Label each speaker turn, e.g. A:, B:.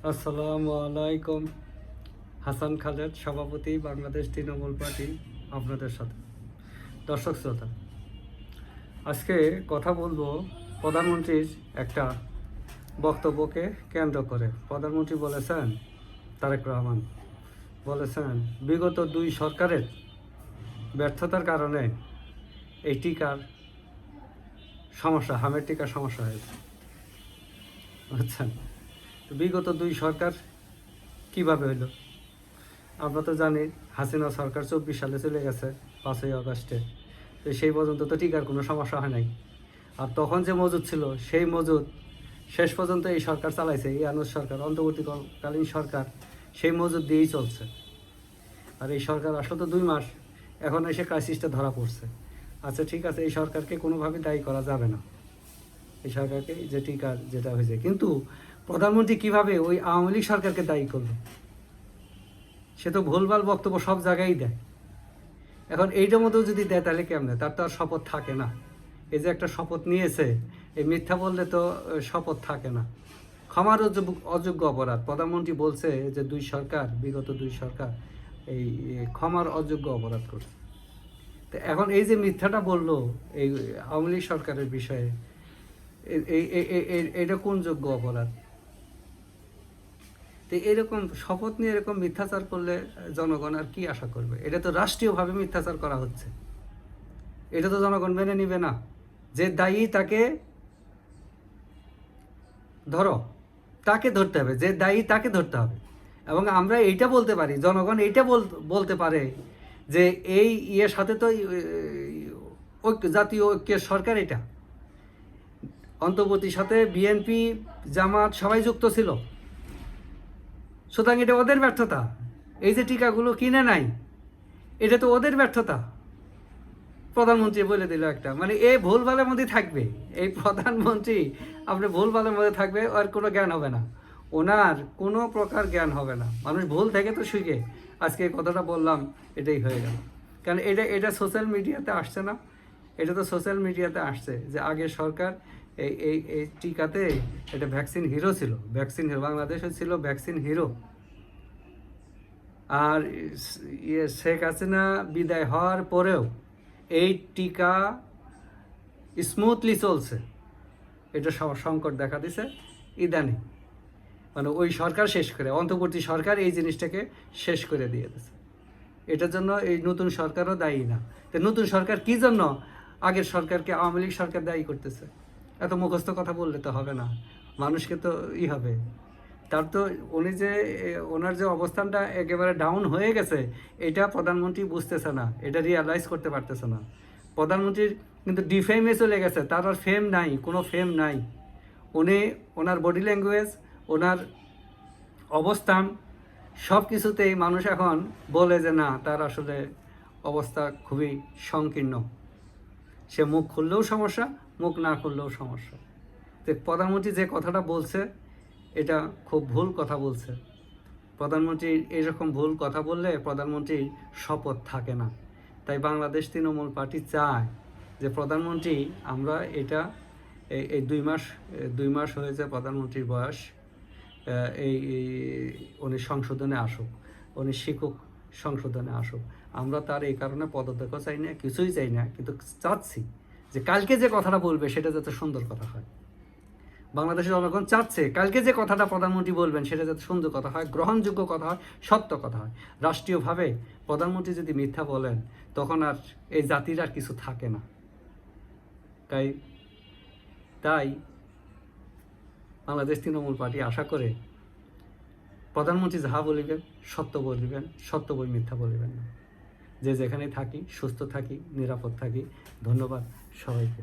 A: আসসালামু আলাইকুম। হাসান খালেদ, সভাপতি, বাংলাদেশ তৃণমূল পার্টি, আপনাদের সাথে। দর্শক শ্রোতা, আজকে কথা বলবো প্রধানমন্ত্রীর একটা বক্তব্যকে কেন্দ্র করে। প্রধানমন্ত্রী বলেছেন, তারেক রহমান বলেছেন, বিগত দুই সরকারের ব্যর্থতার কারণে এই টিকার সমস্যা, হামের টিকার সমস্যা হয়েছে। বুঝছেন? বিগত দুই সরকার কিভাবে হইল? আমরা তো জানি হাসিনা সরকার 24 সালে চলে গেছে 5ই আগস্টে। তো সেই পর্যন্ত তো টিকার কোনো সমস্যা হয় নাই। আর তখন যে মজুদ ছিল সেই মজুদ শেষ পর্যন্ত এই সরকার চালাইছে, এই আনুষ সরকার, অন্তর্বর্তীকালীন সরকার সেই মজুদ দিয়েই চলছে। আর এই সরকার আসলে তো 2 মাস, এখন এসে ক্রাইসিসটা ধরা পড়ছে। আচ্ছা ঠিক আছে, এই সরকারকে কোনোভাবে দায়ী করা যাবে না, এই সরকারকে যে টিকার যেটা হয়েছে। কিন্তু প্রধানমন্ত্রী কিভাবে ওই আওয়ামী লীগ সরকারকে দায়ী করলো? সে তো ভুলভাল বক্তব্য সব জায়গায় দেয়। এখন এইটার মধ্যেও যদি দেয় তাহলে কেমনে? তার তো আর শপথ থাকে না। এই যে একটা শপথ নিয়েছে, এই মিথ্যা বললে তো শপথ থাকে না। ক্ষমার অযোগ্য অপরাধ। প্রধানমন্ত্রী বলছে যে বিগত দুই সরকার এই ক্ষমার অযোগ্য অপরাধ করছে। তো এখন এই যে মিথ্যাটা বললো এই আওয়ামী লীগ সরকারের বিষয়ে, এটা কোন যোগ্য অপরাধ? তো এরকম শপথ নিয়ে এরকম মিথ্যাচার করলে জনগণ আর কি আশা করবে? এটা তো রাষ্ট্রীয়ভাবে মিথ্যাচার করা হচ্ছে, এটা তো জনগণ মেনে নিবে না। যে দায়ী তাকে ধরো, তাকে ধরতে হবে, যে দায়ী তাকে ধরতে হবে। এবং আমরা এইটা বলতে পারি, জনগণ এইটা বলতে পারে যে এই ইয়ের সাথে তো জাতীয় ঐক্যের সরকার, এটা অন্তর্বর্তীর সাথে বিএনপি, জামাত সবাই যুক্ত ছিল। সুতরাং এটা ওদের ব্যর্থতা। এই যে টিকাগুলো কিনে নাই, এটা তো ওদের ব্যর্থতা। প্রধানমন্ত্রী বলে দিল একটা, মানে এই ভুলভালের মধ্যে থাকবে। এই প্রধানমন্ত্রী আপনি ভুলভালের মধ্যে থাকবে, আর কোনো জ্ঞান হবে না, ওনার কোনো প্রকার জ্ঞান হবে না। মানুষ ভুল থেকে তো শিখে। আজকে এই কথাটা বললাম, এটাই হয়ে গেল। কারণ এটা সোশ্যাল মিডিয়াতে আসছে না, এটা তো সোশ্যাল মিডিয়াতে আসছে যে আগের সরকার এই এই এই টিকাতে এটা ভ্যাকসিন হিরো ছিল, ভ্যাকসিন হিরো বাংলাদেশে ছিল, ভ্যাকসিন হিরো। আর শেখ হাসিনা বিদায় হওয়ার পরেও এই টিকা স্মুথলি চলছে। এটা সংকট দেখা দিছে ইদানিং, মানে ওই সরকার শেষ করে, অন্তর্বর্তী সরকার এই জিনিসটাকে শেষ করে দিয়ে দিয়েছে। এটার জন্য এই নতুন সরকারও দায়ী না। তো নতুন সরকার কি জন্য আগের সরকারকে, আওয়ামী লীগ সরকার দায়ী করতেছে? এত মুখস্থ কথা বললে তো হবে না, মানুষকে তো হবে। তার তো ওনার যে অবস্থানটা একেবারে ডাউন হয়ে গেছে, এটা প্রধানমন্ত্রী বুঝতেছে না, এটা রিয়ালাইজ করতে পারতেছে না। প্রধানমন্ত্রীর কিন্তু ডিফেমে চলে গেছে, তার আর ফেম নাই, কোনো ফেম নাই। ওনার বডি ল্যাঙ্গুয়েজ, ওনার অবস্থান, সব কিছুতেই মানুষ এখন বলে যে না, তার আসলে অবস্থা খুবই সংকীর্ণ। সে মুখ খুললেও সমস্যা, মুখ না খুললেও সমস্যা। তো প্রধানমন্ত্রী যে কথাটা বলছে, এটা খুব ভুল কথা বলছে। প্রধানমন্ত্রী এরকম ভুল কথা বললে প্রধানমন্ত্রীর শপথ থাকে না। তাই বাংলাদেশ তৃণমূল পার্টি চায় যে প্রধানমন্ত্রী, আমরা এটা এই 2 মাস হয়েছে প্রধানমন্ত্রীর বয়স, এই উনি সংশোধনে আসুক, উনি শিক্ষক সংশোধনে আসুক। আমরা তার এই কারণে পদত্যাগও চাই না, কিছুই চাই না, কিন্তু চাচ্ছি যে কালকে যে কথাটা বলবে সেটা যাতে সুন্দর কথা হয়। বাংলাদেশের জনগণ চাচ্ছে কালকে যে কথাটা প্রধানমন্ত্রী বলবেন সেটা যাতে সুন্দর কথা হয়, গ্রহণযোগ্য কথা হয়, সত্য কথা হয়। রাষ্ট্রীয়ভাবে প্রধানমন্ত্রী যদি মিথ্যা বলেন, তখন আর এই জাতির আর কিছু থাকে না। তাই বাংলাদেশ তৃণমূল পার্টি আশা করে প্রধানমন্ত্রী যাহা বলিবেন সত্য বলিবেন, সত্য বই মিথ্যা বলিবেন না। যে যেখানে থাকি সুস্থ থাকি, নিরাপদ থাকি। ধন্যবাদ সবাইকে।